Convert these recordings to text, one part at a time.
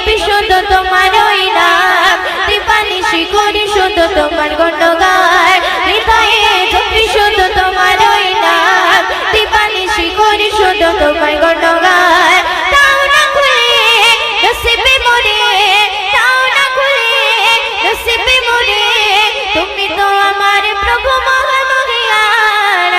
জপি শুধু তোমারই নাম, দিবানিশি করি শুধু তোমার গুণগান, হৃদয়ে জপি শুধু তোমারই নাম, দিবানিশি করি শুধু তোমার গুণগান। তাও না খুলে নসিবে মোরে, তাও না খুলে নসিবে মোরে, তুমি তো আমার প্রভু মহান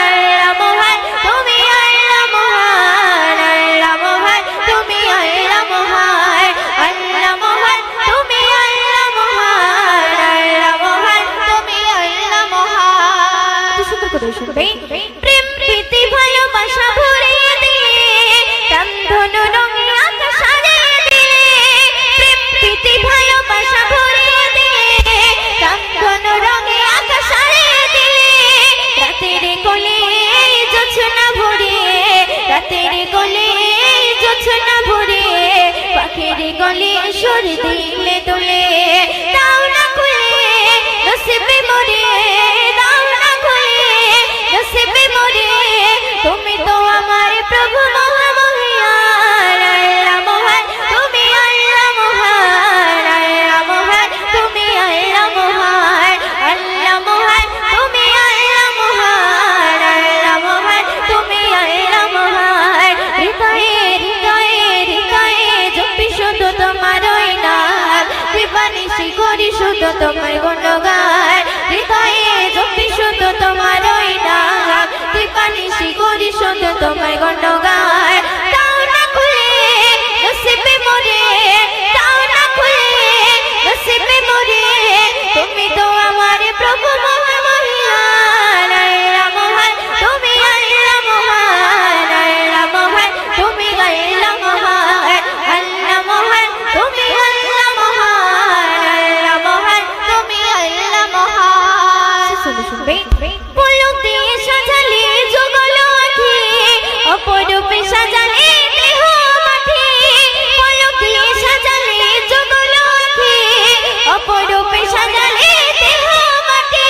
আল্লাহ মহান, তুমি আল্লাহ মহান, আল্লাহ মহান, তুমি আল্লাহ মহান, আল্লাহ মহান, তুমি আল্লাহ মহান, আল্লাহ মহান, তুমি আল্লাহ মহান। সুন্দর করে শুনবে। প্রেম প্রীতি ভালোবাসা ভরিয়ে দিলে, রামধনু রঙে আকাশ আড়িয়ে দিলে, প্রেম প্রীতি ভালোবাসা ভরিয়ে দিলে, রামধনু রঙে আকাশ আড়িয়ে দিলে, রাতের কোলে জোছনা ভরিয়ে, রাতের কোলে জোছনা ভরিয়ে, পাখির গলে সুর দিলে তোলে। তাও না খুলে নসিবে মোরে, তাও না খুলে নসিবে মোরে, তুমি তো আমার প্রভু মহামহিয়ান আল্লাহ মহান, তুমি আল্লাহ মহান, আল্লাহ মহান, তুমি আল্লাহ মহান, আল্লাহ মহান, তুমি আল্লাহ মহান, আল্লাহ মহান, তুমি আল্লাহ মহান। হৃদয়ে হৃদয়ে হৃদয়ে জপি শুধু তোমারই নাম, দিবানিশি করি শুধু তোমার গুণগান, হৃদয়ে জপি শুধু তোমারই নাম, দিবানিশি করি শুধু তোমার গুণগান। তাও না খুলে নসিবে মোরে, তাও না খুলে নসিবে মোরে, তুমি তো আমার প্রভু মহামহিয়ান আল্লাহ মহান, তুমি আল্লাহ মহান, আল্লাহ মহান, তুমি আল্লাহ মহান, আল্লাহ মহান, তুমি আল্লাহ মহান, আল্লাহ মহান, তুমি আল্লাহ মহান। শুনবে। পলক দিয়ে সাজালে যুগল আঁখি, অপরূপে সাজালে দেহ মাঠে, পলক দিয়ে সাজালে যুগল আঁখি, অপরূপে সাজালে দেহ মাঠে,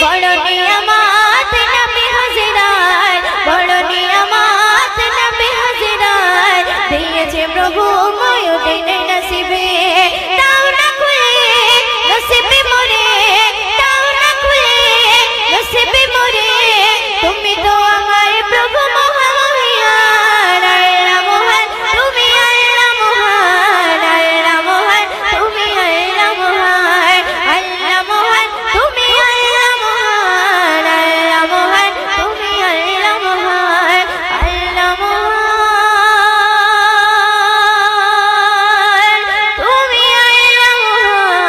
বড় নিয়ামত নবী হাজিরাত, বড় নিয়ামত নবী হাজিরাত, দিয়েছে প্রভু ময়ূদিন নসিবে। তাও না খুলে নসিবে মোরে, তাও না খুলে নসিবে মোরে, তুমি তো আমার প্রভু মহামহিয়ান আল্লাহ মহান, তুমি আল্লাহ মহান, আল্লাহ মহান, তুমি আল্লাহ মহান, আল্লাহ মহান, তুমি আল্লাহ মহান, আল্লাহ মহান, তুমি আল্লাহ মহান, আল্লাহ মহান, তুমি আল্লাহ মহান,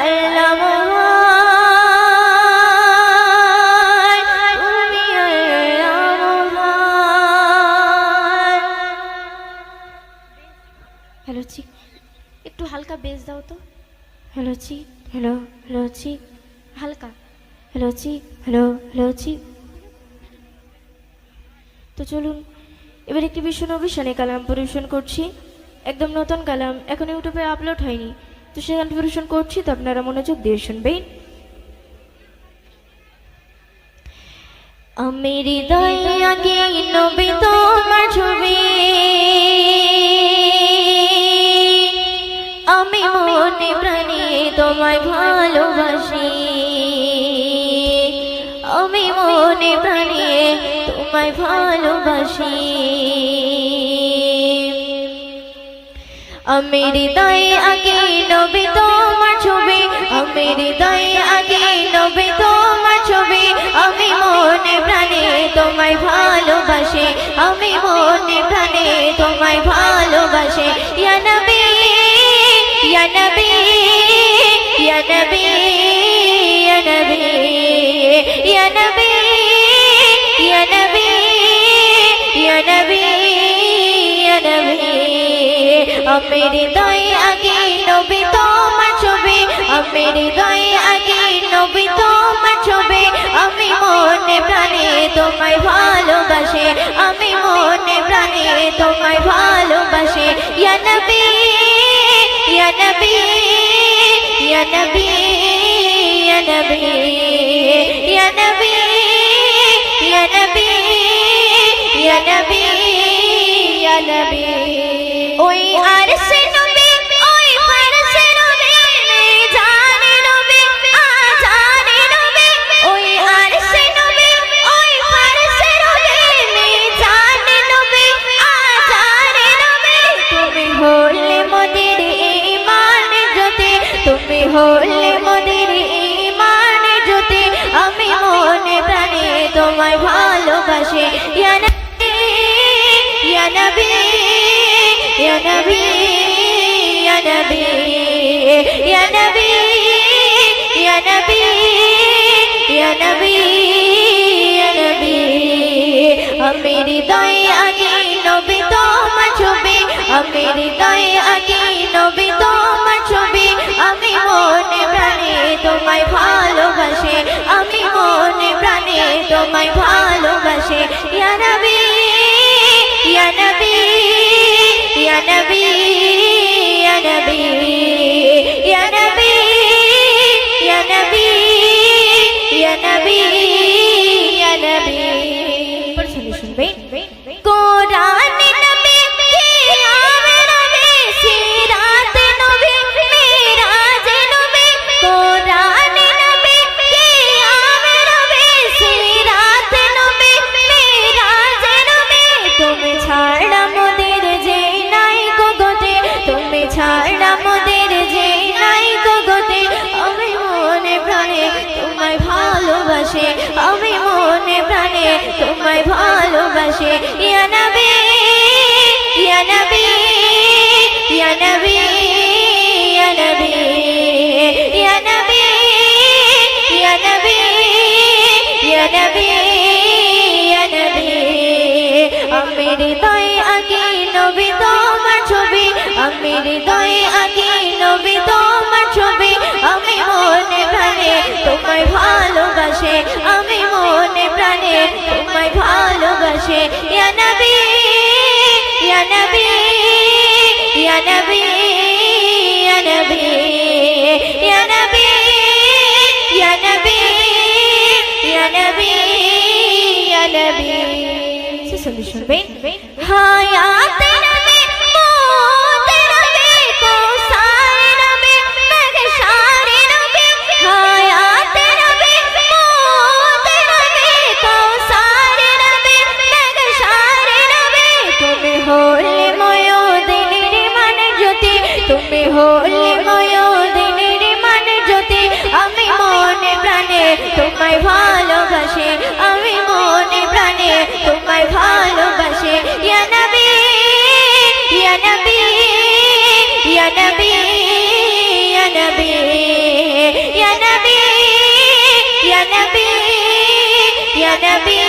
আল্লাহ মহান, তুমি আল্লাহ মহান। হ্যালো জি, একটু হালকা বেস দাও তো। হ্যালো জি, হ্যালো হ্যালো জি, হালকা হ্যালো জি, হ্যালো হ্যালো জি। তো চলুন এবার একটি বিশ্বনবী শানে কালাম পরিবেশন করছি, একদম নতুন কালাম, এখন ইউটিউবে আপলোড হয়নি, তো সে গান পরিবেশন করছি, তো আপনারা মনোযোগ দিয়ে শুনবেন। আমি হৃদয়ে আগে নবী তোমার ছবি, আমি মনে প্রাণে তোমায় ভালোবাসি, আমি মনে প্রাণে তোমায় ভালোবাসি, আমি হৃদয়ে আগে নবী তোমার ছবি, আমি হৃদয়ে আগে নবী তোমার ছবি, আমি মনে প্রাণে তোমায় ভালোবাসি, আমি মনে প্রাণে তোমায় ভালোবাসি। ইয়া নবী, ইয়া নবী, ইয়া নবী, ইয়া নবী, ইয়া নবী, ইয়া নবী, ইয়া নবী, ইয়া নবী, আমি হৃদয়ে আগে নবী তোমার ছবি, আমি হৃদয়ে আগে নবী তোমার ছবি, আমি মনে প্রাণে তোমায় ভালোবাসি, আমি মনে প্রাণে তোমায় ভালোবাসি। ইয়া নবী, ইয়া নবী, ইয়া নবী, ইয়া নবী, ইয়া নবী, ইয়া নবী, ইয়া নবী, ইয়া নবী ওই আরশে নবী ওই ফারশে নবী জানে নবী আজানে নবী ওই আরশে নবী ওই ফারশে নবী জানে নবী আজানে নবী তুমি হলে মোদের ঈমান জ্যোতি তুমি হলে মোদের ঈমান জ্যোতি আমি মনে প্রাণে তোমায় ভালোবাসি ইয়া নবী ইয়া নবী ইয়া নবী ইয়া নবী ইয়া নবী ইয়া নবী ইয়া নবী ইয়া নবী আমি হৃদয়ে আগে নবী তোমার ছবি আমি হৃদয়ে আগে নবী তোমার ছবি আমি মনে প্রাণে তোমায় ভালোবাসি আমি মনে প্রাণে তোমায় ভালোবাসি ইয়া নবী ইয়া নবী ইয়া নবী ইয়া নবী ইয়া নবী ইয়া নবী ইয়া নবী ইয়া নবী পড়ছেন শুনবেন কোরআন নবী কিয়াম নবী সিরাত নবী মিরাজ নবী কোরআন নবী কিয়াম নবী সিরাত নবী মিরাজ নবী তুমি ছাড়া মোদের যে নাই গো গতি তুমি ছাড়া মোদের যে নাই গো গতি আমি মনে প্রাণে তোমায় ভালোবাসি আমি মনে প্রাণে তোমায় ভালোবাসি ইয়া নবী ইয়া নবী ইয়া নবী ইয়া নবী ইয়া নবী ইয়া নবী ইয়া নবী ইয়া নবী আমি হৃদয়ে আগে নবী তোমার ছবি আমি হৃদয়ে আগে নবী তোমার ছবি আমি মনে প্রাণে তোমায় ভালোবাসি আমি মনে প্রাণে তোমায় ভালোবাসি ইয়া নবী ইয়া নবী ইয়া নবী ইয়া নবী ইয়া নবী ইয়া নবী ইয়া নবী ইয়া নবী শুনবেন হায়াত নবী মওত নবী কৌসার নবী মেঘশার নবী হায়াত নবী মওত নবী কৌসার নবী মেঘশার নবী তুমি হলে ময়ূদিনীর মান জ্যোতি তুমি হলে ময়ূদিনীর মান জ্যোতি আমি মনে প্রাণে তোমায় ভালোবাসি আমি মনে প্রাণে তোমায় ভালোবাসি ইয়া নবী ইয়া নবী ইয়া নবী ইয়া নবী ইয়া নবী ইয়া নবী ইয়া নবী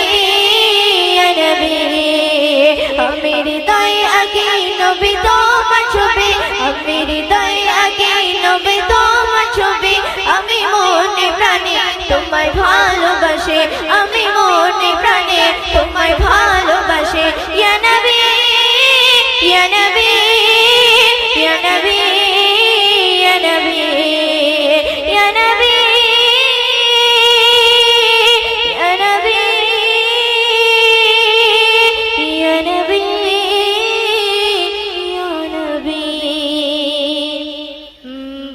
ইয়া নবী আমি হৃদয়ে আগে নবী তোমার ছবি আমি হৃদয়ে আগে নবী তোমার ছবি আমি মনে প্রাণে তোমায় ভালোবাসি আমি মনে প্রাণে তোমায় ভালোবাসি ইয়া নবী ইয়া নবী ইয়া নবী ইয়া নবী ইয়া নবী ইয়া নবী ইয়া নবী ইয়া নবী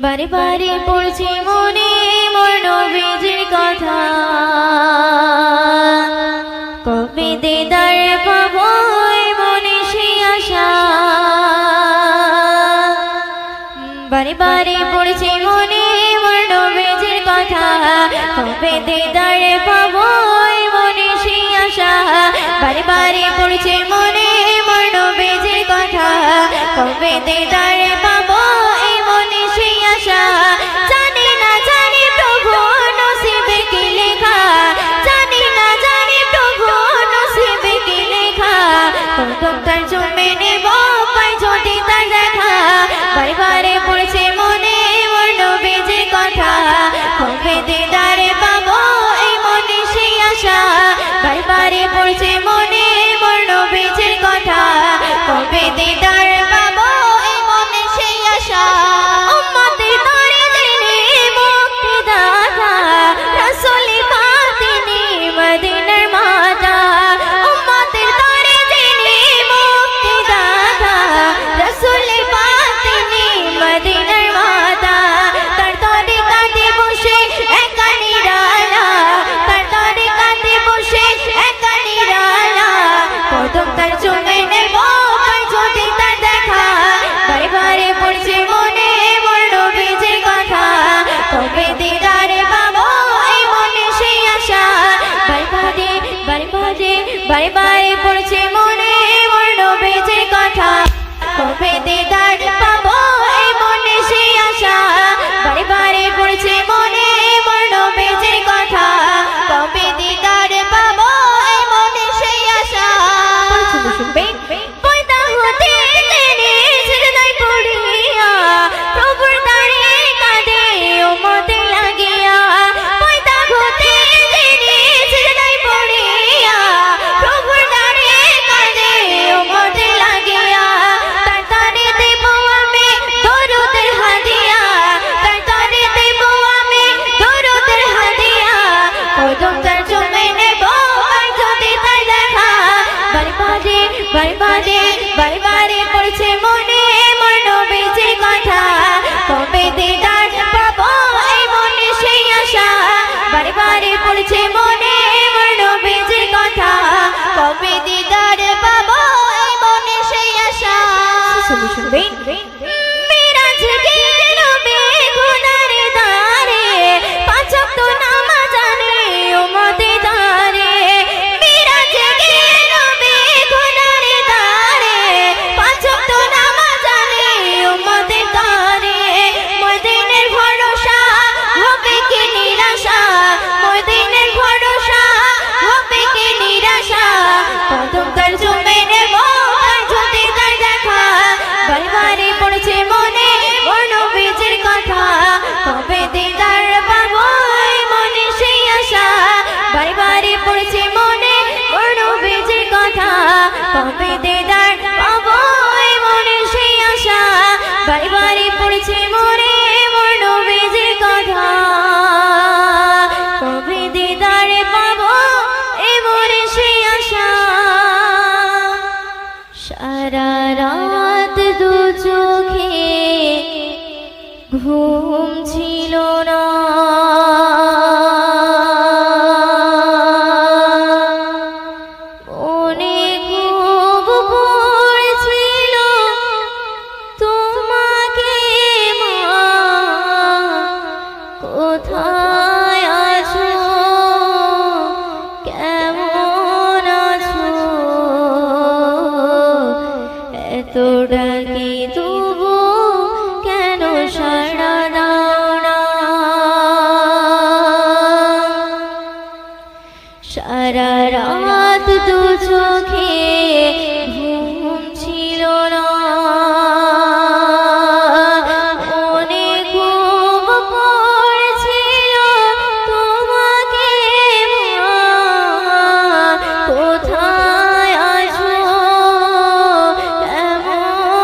বারে বারে পড়ছি মনে মোর নবীজির কথা কবে দিদার পাবো মনে সেই আশা বারে বারে পড়ছি মনে মোর নবীজির কথা কবে দিদার পাবো মনে সেই আশা বারে বারে পড়ছি মনে মোর নবীজির কথা কবে দিদার পাবো মনে সেই আশা জানি না জানি প্রভু নসিবে কি লেখা জানি না জানি প্রভু নসিবে কি লেখা কতকার জমে নেব পাই যদি তার দেখা বারে বারে পড়ছে মনে মোর নবীজির কথা কবে দিদারে পাবো এই মনে সেই আশা বারে বারে পড়ছে মনে মোর নবীজির কথা কবে দিদার পাবো এই মনে সেই আশা উম্মতের তরে যিনি মুক্তিদাতা রাসূল পাক তিনি মদিনার মাতা উম্মতের তরে যিনি মুক্তিদাতা শুনবে পয়দা হতে জেনে সিজদায় পড়িয়া প্রভুর দ্বারে কাঁদে উম্মতে লাগিয়া পয়দা হতে জেনে সিজদায় পড়িয়া প্রভুর দ্বারে কাঁদে উম্মতে লাগিয়া তার তারে দেব আমি দরুদের হাদিয়া তার তারে দেব আমি দরুদের হাদিয়া কদম তার চুমে নেব আর যদি তার দেখা বারে বারে পড়ছে মনে মোর নবীজির কথা কবে দিদার পাবো এই মনে সেই আশা বারে পড়ছে মনে মোর নবীজির কথা কবে দিদার পাবো এই মনে সেই আশা শুনবেন মিরাজ গেল বেগুনার দারে পাঁচ ওয়াক্ত নামাজ জানে উম্মতে দারে মিরাজ গেল বেগুনার দারে পাঁচ ওয়াক্ত নামাজ জানে উম্মতে দারে মদিনের ভরসা হবে কি নিরাশা মদিনের ভরসা হবে কি নিরাশা কদম তার চুমে নেব আর যদি তার দেখা বারে পড়ছে মনে মোর নবীজির কথা কবে দিদার পাবো এই মনে সেই আশা বারে পড়ছে মনে মোর নবীজির কথা কবে দিদার পাবো এই মনে সেই আশা বারে পড়ছে মনে মোর নবীজির কথা কবে দিদার পাবো এই মনে সেই আশা সারা রাত দু চোখে ঘুম ছিল না মনে খুব পড়ছিল তোমাকে মা কোথায় আছো কেমন আছো এত ডাকি তবু কেন সাড়া দাও না সারা রাত দু চোখে ঘুম ছিল না মনে খুব পড়ছিল তোমাকে মা কোথায় আছো কেমন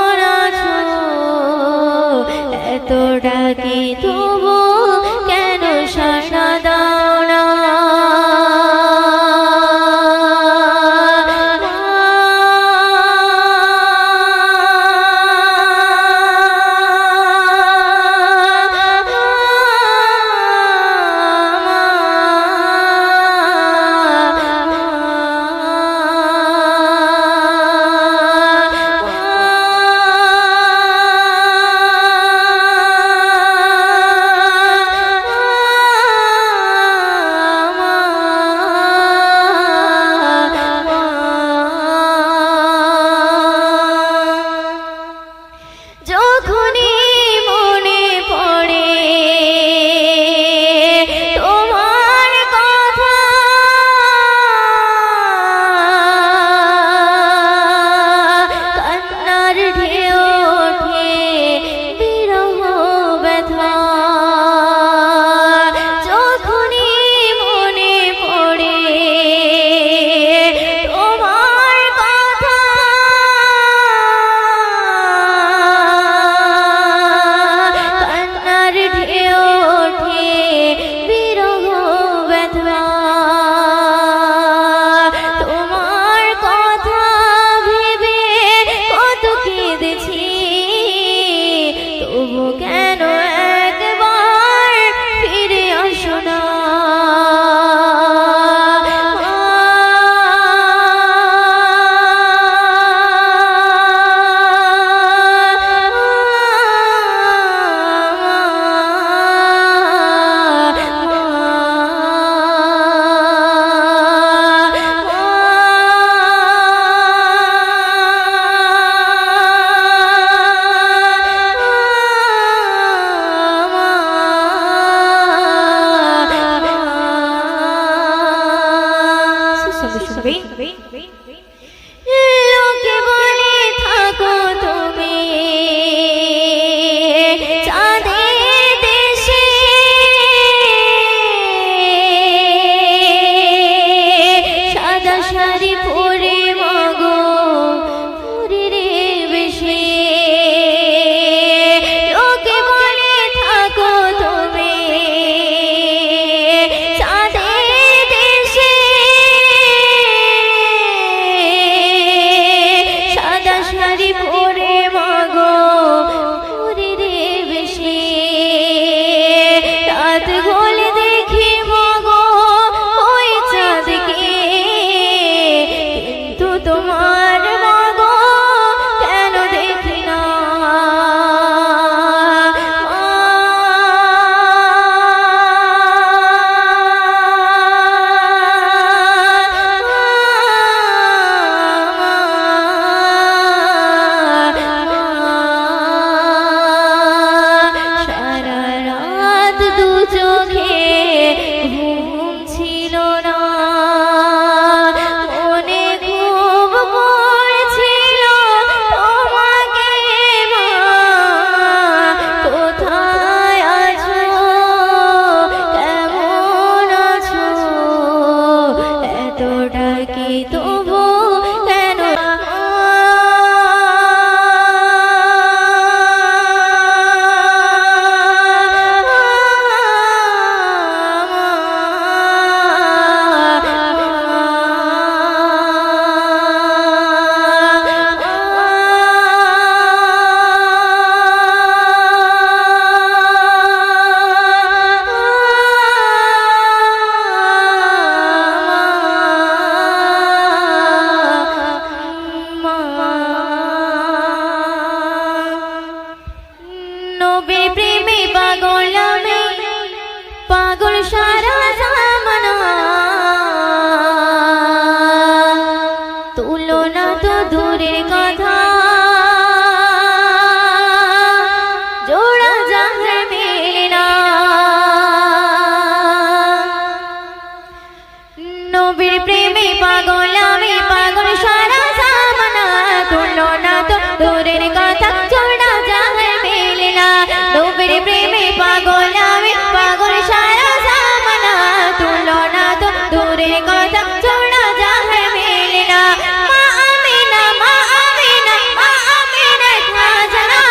কথা জোড়া জাহার মেলে না। মা আমিনা মা আমিনা মা আমিনার খাজানা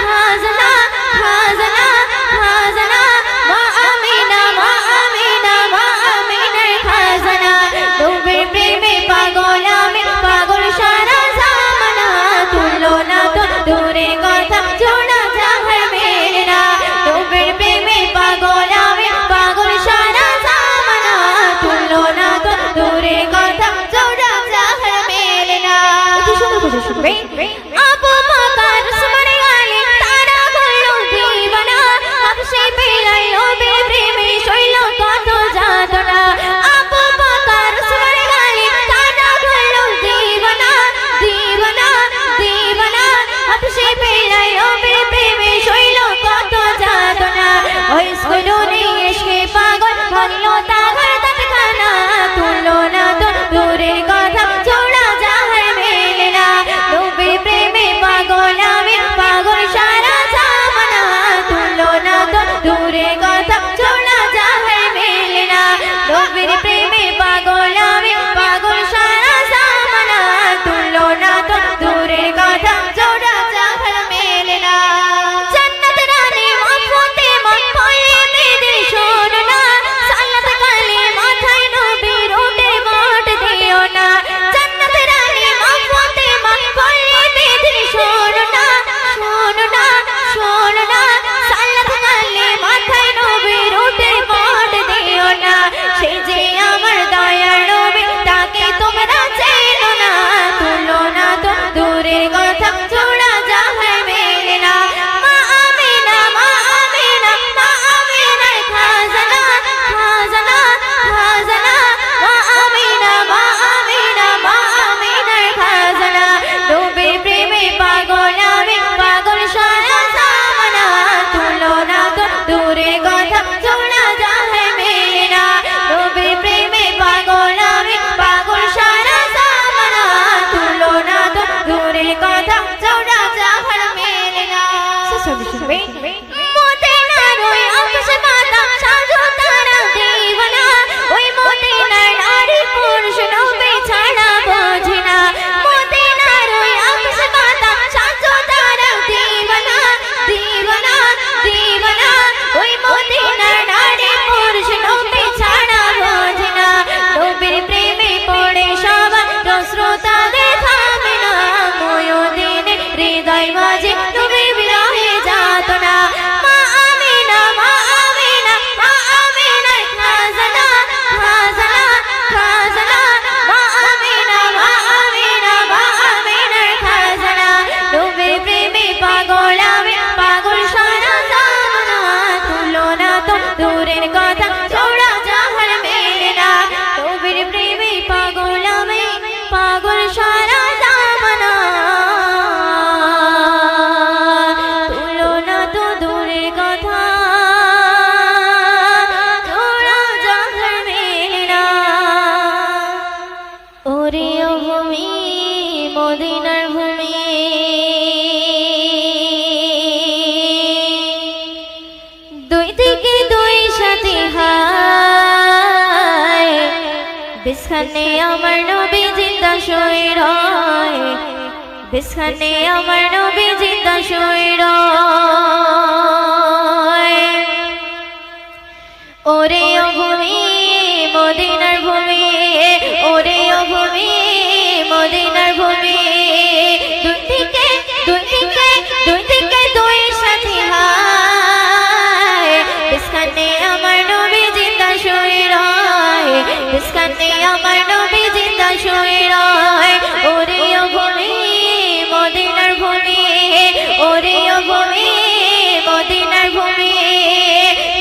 খাজানা খাজানা খাজানা মা আমিনা মা আমিনা মা আমিনার খাজানা। নবীর প্রেমে পাগল আমি পাগল সারা জামানা তুললো না তো দূরের কথা জোড়া জাহার মেলে না। নবীর প্রেমে পাগল আমি পাগল সারা জামানা তুললো না তো দূরের কথা জোড়া জাহার মেলে না। আবু বকর উসমান আলী তারা হলো দিওয়ানা হাবশে বিলাইল প্রেমে শৈল কত যাতনা। আবু বকর উসমান আলী তারা হলো দিওয়ানা দিওয়ানা দিওয়ানা হাবশে বিলাইল প্রেমে শৈল কত যাতনা। ওই স্কুলনে ইশকে পাগল হলো তাগর তৎখানা তুললো না তো দূরের কথা জোড়া জাহার মেলে না। নবীর প্রেমে পাগল আমি পাগল সারা জামানা তুললো না তো দূরের কথা জোড়া জাহার মেলে না। নবীর প্রেমে পাগল আমি পাগল সারা জামানা তুললো না তো দূরের কথা জোড়া জাহার মেলে না। জান্নাত রানী মফতে মন পড়ে মেয়েদের শোনো না সালাত কালে মাথায় নবীর উঠে মাঠ দিও না। জান্নাত রানী মফতে মন পড়ে মেয়েদের শোনো না শোনো না শোনো না সালাত কালে মাথায় নবীর উঠে মাঠ দিও না। সেই যে আমার দয়ার নবী তাকে তোমরা চেনো না তুলো না তো দূরের কথা জোড়া জাহার মেলে না। মা আমিনা মা আমিনা মা আমিনার খাজানা খাজানা খাজানা মা আমিনা মা আমিনা মা আমিনার খাজানা। নবীর প্রেমে পাগল আমি পাগল সারা জামানা তুলো না তো দূরের কথা জোড়া জাহার মেলে না। নবীর প্রেমে পাগল আমি পাগল সারা জামানা তুলো না তো দূরের কথা জোড়া জাহার মেলে না। মদিনার ওই আকাশ পাতা সাজো তারা দিওয়ানা ওই মদিনার নারী পুরুষ নবী ছাড়া বোঝে না। মদিনার ওই আকাশ পাতা সাজো তারা দিওয়ানা দিওয়ানা দিওয়ানা ওই মদিনার নারী পুরুষ নবী ছাড়া বোঝে না। নবীর প্রেমে পড়ে সবার শ্রোতা দেখাবে না ময়ূদিনে হৃদয় মাঝে নবীর বিরহে যাতনা। মা আমিনা মা আমিনা মা আমিনার খাজানা খাজানা খাজানা মা আমিনা মা আমিনা মা আমিনার খাজানা। নবীর প্রেমে পাগল আমি পাগল সারা জামানা তুলো না তো দূরের কথা জোড়া জাহার মেলে না। নবীর প্রেমে পাগল আমি পাগল সারা জামানা তুলো না তো দূরের কথা জোড়া জাহার মেলে না। ওরে ও ভূমি মদিনার ভূমি দুই দিকে দুই সাথে হায় বিছখানে আমার নবী জিন্দা শুয়ে রয় বিছখানে আমার নবী জিন্দা শুয়ে রয়। ওরে ও ভূমি মদিনার ভূমি ওরে ও ভূমি মদিনার ভূমি দুই দিকে দুই দিকে দুই দিকে দুই সাথী হায় বিছখানে আমার নবী জিন্দা শুয়ে রয় বিছখানে আমার নবী জিন্দা শুয়ে রয়। ওরে ও ভূমি মদিনার ভূমি ওরে ও ভূমি মদিনার ভূমি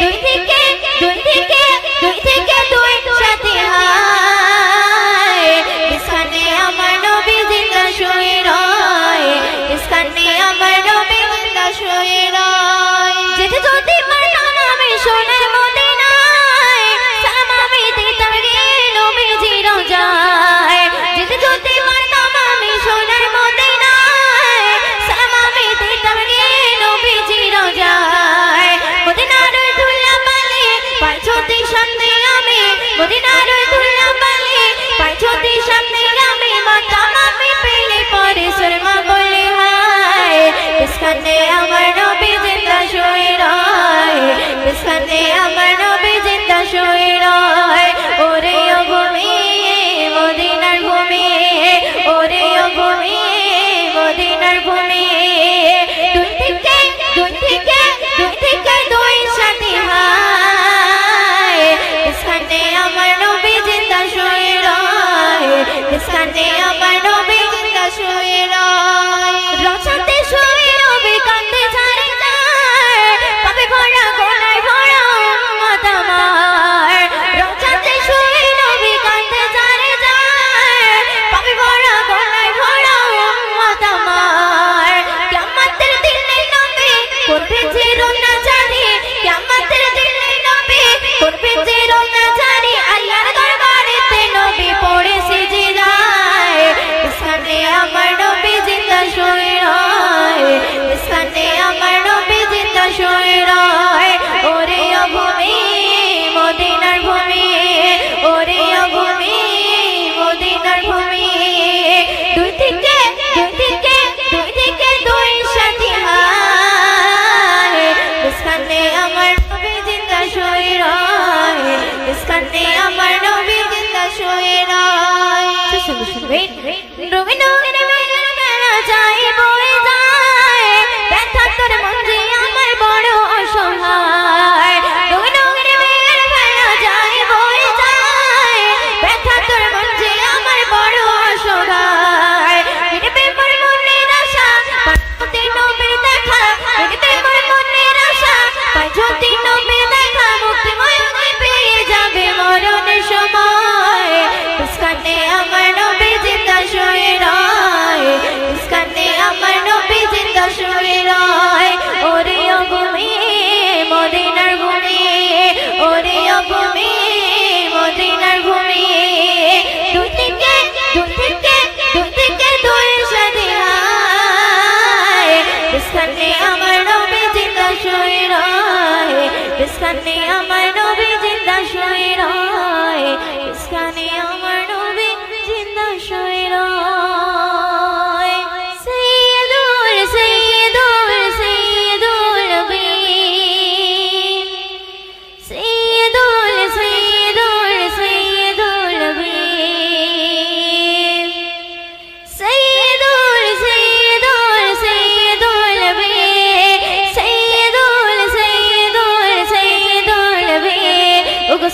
দুই দিকে দুই দিকে দুই দিকে দুই সাথী হায় বিছখানে আমার নবী জিন্দা শুয়ে রয় বিছখানে আমার নবী জিন্দা শুয়ে রয়। যেতে যদি পারতাম আমি সোনার মদিনায় সালাম আমি দিতাম গে নবীজির রওজায়। যেতে যদি পারতাম আমি সোনার মদিনায় সালাম আমি দিতাম গে নবী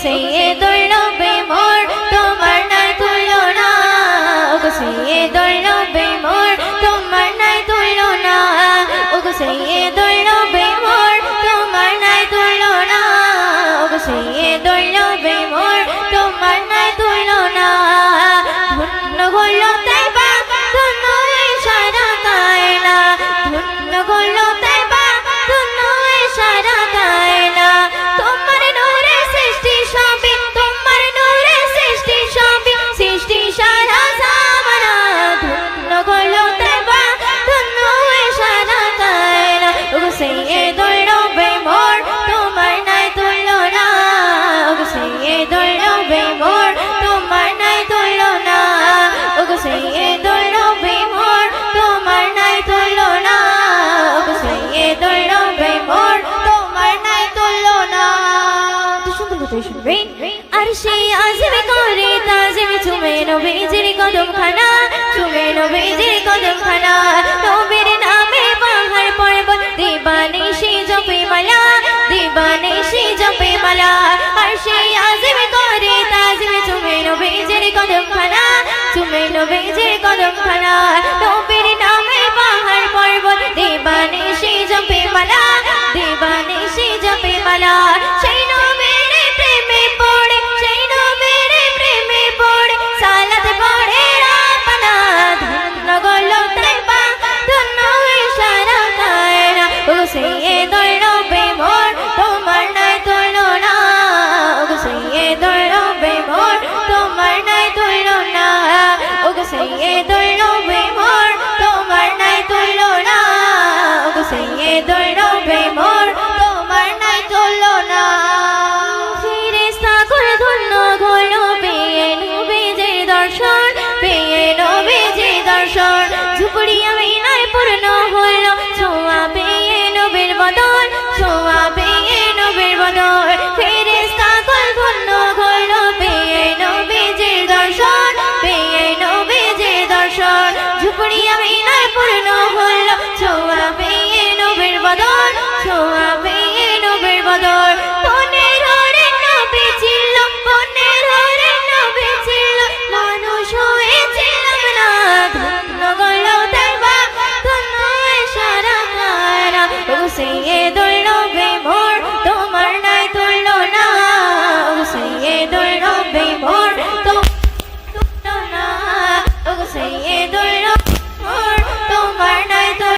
সৈয়দুল নবী মোর তোমার নাই তুলনা ওগো সৈয়দুল নবী মোর তোমার নাই তুলনা ওগো সৈয়দুল নবী মোর তোমার নাই তুলনা ওগো সৈয়দুল নবী মোর তোমার নাই তুলনা ধন্য হলো তাইবা ধন্য এই সারা কায়না ধন্য হলো তাইবা ধন্য এই সারা কায়না তোমার নূরে সৃষ্টি সবই তোমার নূরে সৃষ্টি সবই সৃষ্টি সারা জামানা ধন্য হলো তাইবা ধন্য এই সারা কায়না ওগো সৈয়দুল নবী মোর তোমার নাই তুলনা ওগো সৈয়দুল নবী মোর তোমার নাই তুলনা ওগো সৈয়দুল নবী মোর তোমার নাই তুলনা ওগো সৈয়দুল নবী মোর তোমার নাই তুলনা তো সুন্দর কথা শুনবে আর সেই আজমে করে তাজমে চুমে নবীজির কদম খানা চুমে নবীজির কদম খানা নবীর নামে বাহার পর্বত দিবানিশি জপে মালা দিবানিশি জপে মালা আর সেই আজমে করে তাজমে চুমে নবীজির কদম খানা চুমে নবীজির কদম খানা নবীর নামে বাহার পর্বত দিবানিশি জপে মালা দিবানিশি জপে মালা সেই নবীর প্রেমে পড়ে সেই নবীর প্রেমে পড়ে সালাত পড়ে রাব্বানা ধন্য হলো তাইবা ধন্য এই সারা কায়না ওগো সৈয়দুল নবী মোর তোমার নাই তুলনা ওগো সৈয়দুল নবী মোর তোমার নাই তুলনা ওগো সৈয়দুল নবী মোর তোমার নাই তুলনা ওগো সৈয়দুল নবী মোর তোমার নাই তুলনা ফেরেশতাগণ ধন্য হলো পেয়ে নবীজির দর্শন পেয়ে নবীজির দর্শন ঝুপড়ি আমিনায় পূর্ণ হলো ছোঁয়া পেয়ে নবীর বদন ছোঁয়া পেয়ে নবীর বদন ফেরেশতাগণ ধন্য হলো পেয়ে নবীজির দর্শন পেয়ে নবীজির দর্শন ঝুপড়ি আমিনায় পূর্ণ হলো ছোঁয়া পেয়ে নবীর বদন ছোঁয়া পেয়ে নবীর বদন পনের হরে নবী ছিল পনের হরে নবী ছিল মানুষ হয়েছিলাম না ধন্য হলো তাইবা ধন্য এই সারা কায়না ওগো সৈয়দুল নবী মোর তোমার নাই তুলনা ওগো সৈয়দুল নবী মোর তোমার তুলনা ওগো সৈয়দুল